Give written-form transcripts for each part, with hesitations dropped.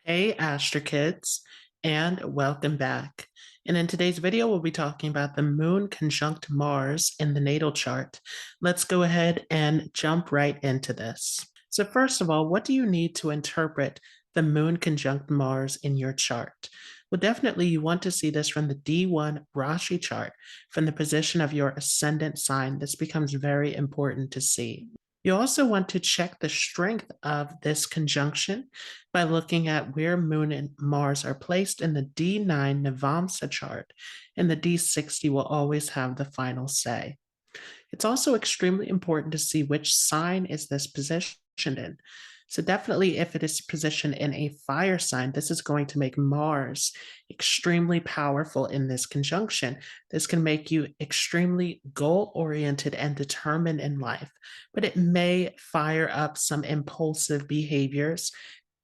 Hey, Astro Kids, and welcome back. And in today's video, we'll be talking about the Moon Conjunct Mars in the natal chart. Let's go ahead and jump right into this. So first of all, what do you need to interpret the Moon Conjunct Mars in your chart? Well, definitely you want to see this from the D1 Rashi chart, from the position of your ascendant sign. This becomes very important to see. You also want to check the strength of this conjunction by looking at where Moon and Mars are placed in the D9 Navamsa chart, and the D60 will always have the final say. It's also extremely important to see which sign is this positioned in. So definitely if it is positioned in a fire sign, this is going to make Mars extremely powerful in this conjunction. This can make you extremely goal-oriented and determined in life, but it may fire up some impulsive behaviors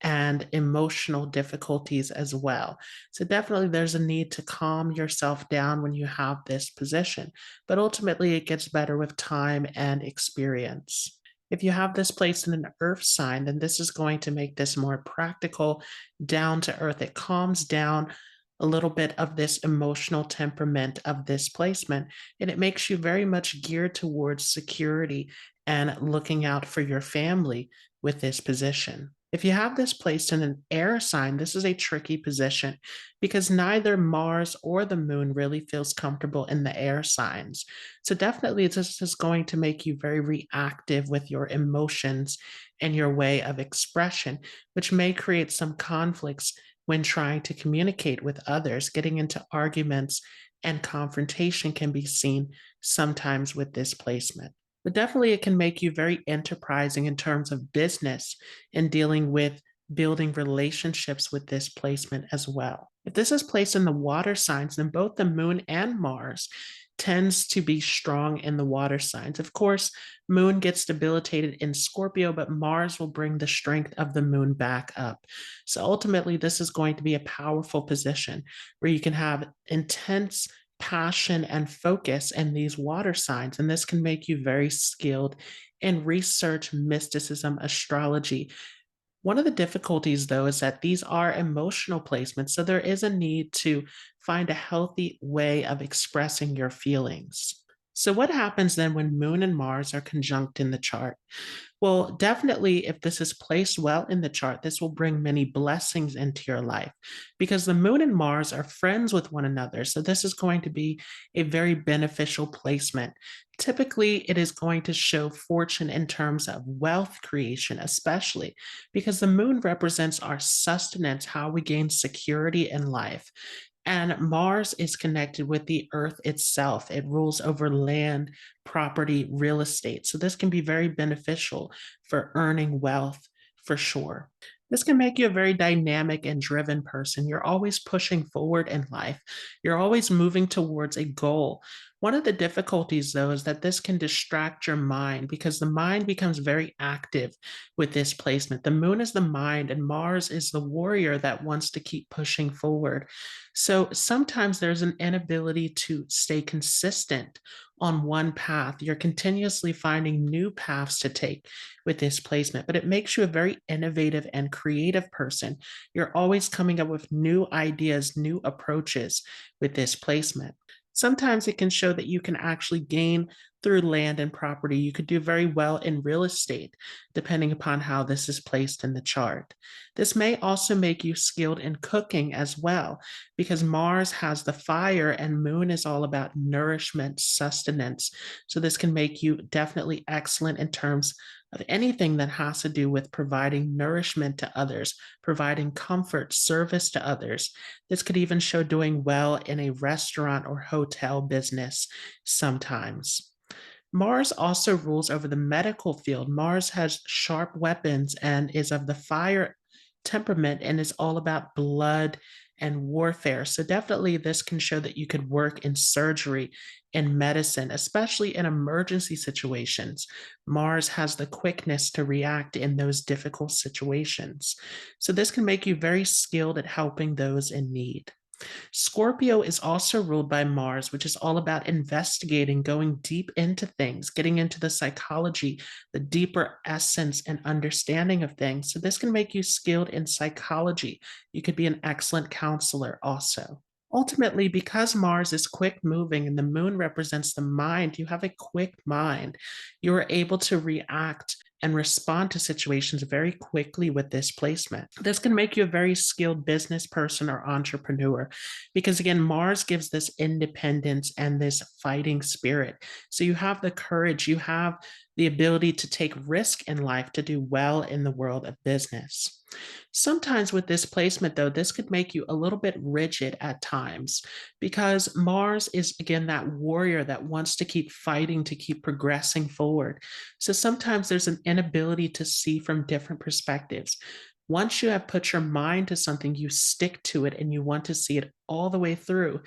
and emotional difficulties as well. So definitely there's a need to calm yourself down when you have this position, but ultimately it gets better with time and experience. If you have this placed in an earth sign, then this is going to make this more practical, down to earth. It calms down a little bit of this emotional temperament of this placement, and it makes you very much geared towards security and looking out for your family with this position. If you have this placed in an air sign, this is a tricky position because neither Mars or the moon really feels comfortable in the air signs. So definitely this is going to make you very reactive with your emotions and your way of expression, which may create some conflicts when trying to communicate with others. Getting into arguments and confrontation can be seen sometimes with this placement. But definitely it can make you very enterprising in terms of business and dealing with building relationships with this placement as well. If this is placed in the water signs, then both the moon and Mars tends to be strong in the water signs. Of course, moon gets debilitated in Scorpio, but Mars will bring the strength of the moon back up. So ultimately, this is going to be a powerful position where you can have intense passion and focus in these water signs. And this can make you very skilled in research, mysticism, astrology. One of the difficulties, though, is that these are emotional placements. So there is a need to find a healthy way of expressing your feelings. So, what happens then when Moon and Mars are conjunct in the chart? Well, definitely, if this is placed well in the chart, this will bring many blessings into your life because the moon and Mars are friends with one another. So, this is going to be a very beneficial placement. Typically, it is going to show fortune in terms of wealth creation, especially because the moon represents our sustenance, how we gain security in life. And Mars is connected with the earth itself. It rules over land, property, real estate. So this can be very beneficial for earning wealth for sure. This can make you a very dynamic and driven person. You're always pushing forward in life. You're always moving towards a goal. One of the difficulties, though, is that this can distract your mind because the mind becomes very active with this placement. The moon is the mind, and Mars is the warrior that wants to keep pushing forward. So sometimes there's an inability to stay consistent on one path. You're continuously finding new paths to take with this placement, but it makes you a very innovative and creative person. You're always coming up with new ideas, new approaches with this placement. Sometimes it can show that you can actually gain through land and property. You could do very well in real estate, depending upon how this is placed in the chart. This may also make you skilled in cooking as well, because Mars has the fire and Moon is all about nourishment, sustenance. So this can make you definitely excellent in terms of anything that has to do with providing nourishment to others, providing comfort, service to others. This could even show doing well in a restaurant or hotel business sometimes. Mars also rules over the medical field. Mars has sharp weapons and is of the fire temperament and is all about blood and warfare. So definitely this can show that you could work in surgery, in medicine, especially in emergency situations. Mars has the quickness to react in those difficult situations. So this can make you very skilled at helping those in need. Scorpio is also ruled by Mars, which is all about investigating, going deep into things, getting into the psychology, the deeper essence and understanding of things. So, this can make you skilled in psychology. You could be an excellent counselor also. Ultimately, because Mars is quick moving and the moon represents the mind, you have a quick mind. You are able to react and respond to situations very quickly with this placement. This can make you a very skilled business person or entrepreneur because, again, Mars gives this independence and this fighting spirit. So you have the courage, you have the ability to take risk in life to do well in the world of business. Sometimes with this placement, though, this could make you a little bit rigid at times because Mars is, again, that warrior that wants to keep fighting, to keep progressing forward. So sometimes there's an inability to see from different perspectives. Once you have put your mind to something, you stick to it and you want to see it all the way through,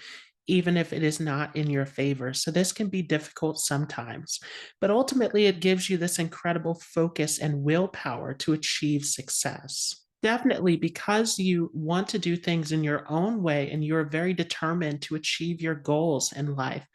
even if it is not in your favor. So this can be difficult sometimes, but ultimately it gives you this incredible focus and willpower to achieve success. Definitely, because you want to do things in your own way and you're very determined to achieve your goals in life.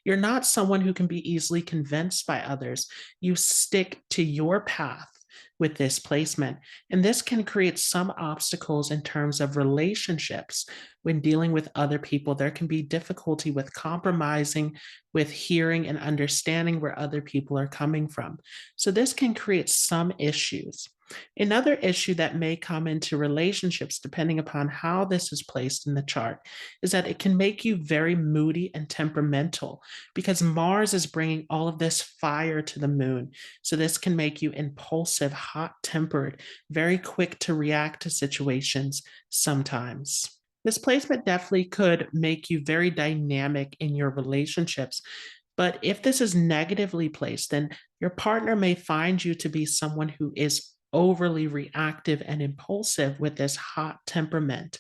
You're not someone who can be easily convinced by others. You stick to your path with this placement. And this can create some obstacles in terms of relationships. When dealing with other people, there can be difficulty with compromising, with hearing and understanding where other people are coming from. So this can create some issues. Another issue that may come into relationships, depending upon how this is placed in the chart, is that it can make you very moody and temperamental because Mars is bringing all of this fire to the moon. So, this can make you impulsive, hot tempered, very quick to react to situations sometimes. This placement definitely could make you very dynamic in your relationships. But if this is negatively placed, then your partner may find you to be someone who is overly reactive and impulsive with this hot temperament.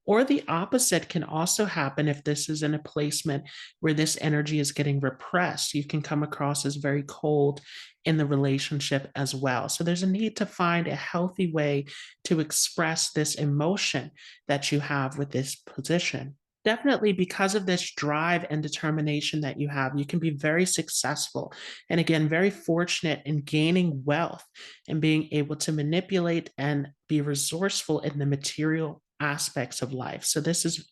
Or the opposite can also happen if this is in a placement where this energy is getting repressed. You can come across as very cold in the relationship as well. So there's a need to find a healthy way to express this emotion that you have with this position. Definitely, because of this drive and determination that you have, you can be very successful and, again, very fortunate in gaining wealth and being able to manipulate and be resourceful in the material aspects of life. So, this is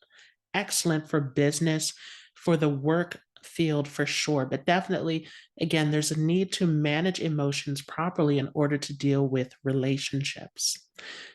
excellent for business, for the work field for sure. But definitely, again, there's a need to manage emotions properly in order to deal with relationships.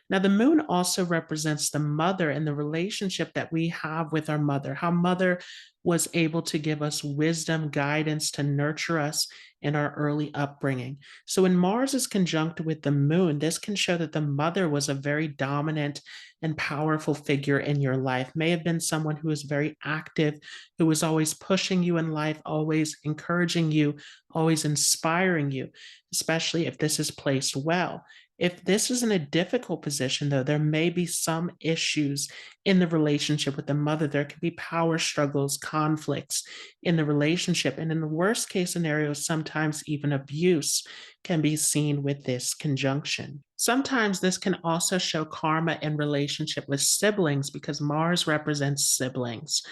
Now, the moon also represents the mother and the relationship that we have with our mother, how mother was able to give us wisdom, guidance to nurture us in our early upbringing. So, when Mars is conjunct with the moon, this can show that the mother was a very dominant and powerful figure in your life, may have been someone who was very active, who was always pushing you in life, always encouraging you, always inspiring you, especially if this is placed well. If this is in a difficult position, though, there may be some issues in the relationship with the mother. There could be power struggles, conflicts in the relationship. And in the worst case scenario, sometimes even abuse can be seen with this conjunction. Sometimes this can also show karma in relationship with siblings because Mars represents siblings.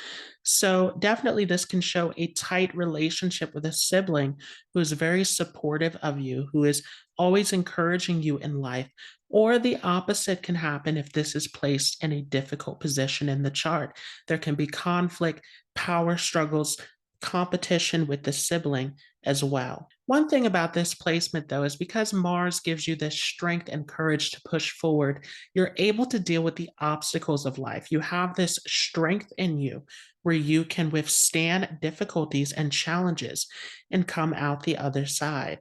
So, definitely, this can show a tight relationship with a sibling who is very supportive of you, who is always encouraging you in life. Or the opposite can happen if this is placed in a difficult position in the chart. There can be conflict, power struggles, competition with the sibling as well. One thing about this placement, though, is because Mars gives you this strength and courage to push forward, you're able to deal with the obstacles of life. You have this strength in you where you can withstand difficulties and challenges and come out the other side.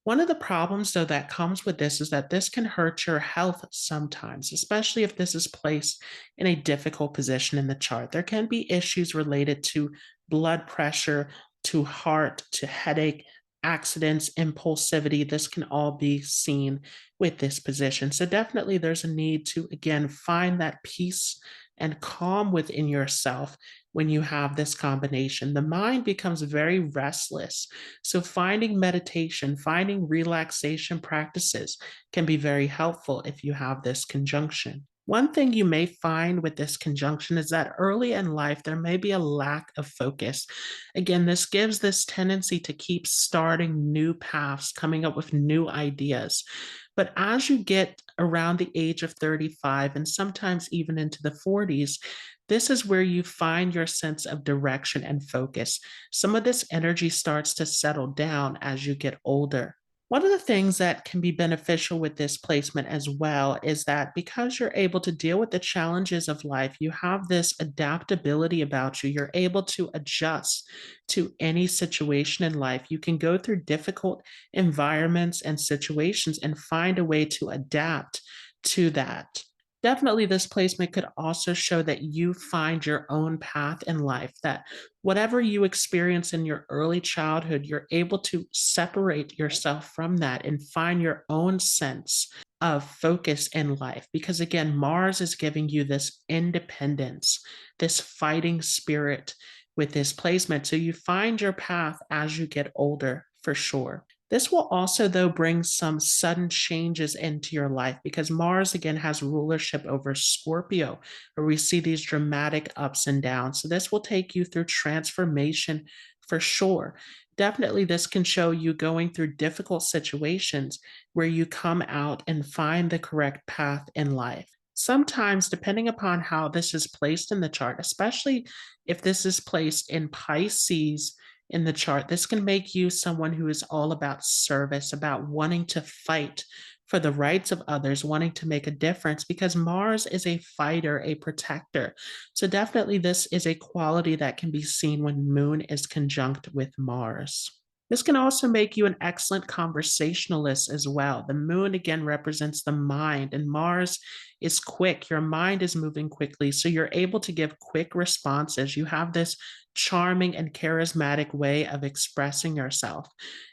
One of the problems, though, that comes with this is that this can hurt your health sometimes, especially if this is placed in a difficult position in the chart. There can be issues related to blood pressure, to heart, to headache, accidents, impulsivity. This can all be seen with this position. So, definitely, there's a need to, again, find that peace and calm within yourself when you have this combination. The mind becomes very restless. So, finding meditation, finding relaxation practices can be very helpful if you have this conjunction. One thing you may find with this conjunction is that early in life, there may be a lack of focus. Again, this gives this tendency to keep starting new paths, coming up with new ideas. But as you get around the age of 35 and sometimes even into the 40s, this is where you find your sense of direction and focus. Some of this energy starts to settle down as you get older. One of the things that can be beneficial with this placement as well is that because you're able to deal with the challenges of life, you have this adaptability about you. You're able to adjust to any situation in life. You can go through difficult environments and situations and find a way to adapt to that. Definitely, this placement could also show that you find your own path in life, that whatever you experience in your early childhood, you're able to separate yourself from that and find your own sense of focus in life. Because again, Mars is giving you this independence, this fighting spirit with this placement. So you find your path as you get older for sure. This will also, though, bring some sudden changes into your life because Mars, again, has rulership over Scorpio, where we see these dramatic ups and downs. So, this will take you through transformation for sure. Definitely, this can show you going through difficult situations where you come out and find the correct path in life. Sometimes, depending upon how this is placed in the chart, especially if this is placed in Pisces in the chart, this can make you someone who is all about service, about wanting to fight for the rights of others, wanting to make a difference, because Mars is a fighter, a protector. So, definitely, this is a quality that can be seen when Moon is conjunct with Mars. This can also make you an excellent conversationalist as well. The moon again represents the mind, and Mars is quick. Your mind is moving quickly, so you're able to give quick responses. You have this charming and charismatic way of expressing yourself.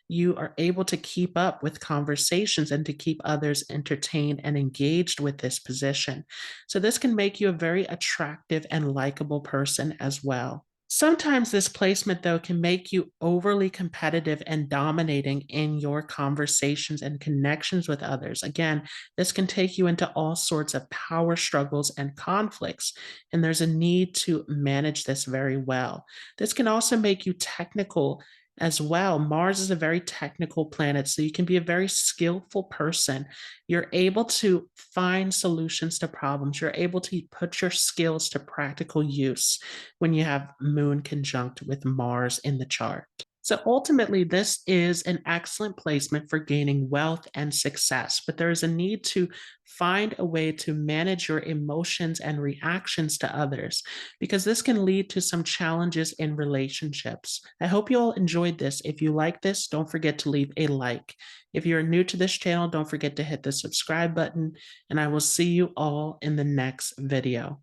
You are able to keep up with conversations and to keep others entertained and engaged with this position. So, this can make you a very attractive and likable person as well. Sometimes this placement, though, can make you overly competitive and dominating in your conversations and connections with others. Again, this can take you into all sorts of power struggles and conflicts, and there's a need to manage this very well. This can also make you technical as well. Mars is a very technical planet, so you can be a very skillful person. You're able to find solutions to problems, you're able to put your skills to practical use when you have Moon conjunct with Mars in the chart. So ultimately, this is an excellent placement for gaining wealth and success, but there is a need to find a way to manage your emotions and reactions to others because this can lead to some challenges in relationships. I hope you all enjoyed this. If you like this, don't forget to leave a like. If you're new to this channel, don't forget to hit the subscribe button, and I will see you all in the next video.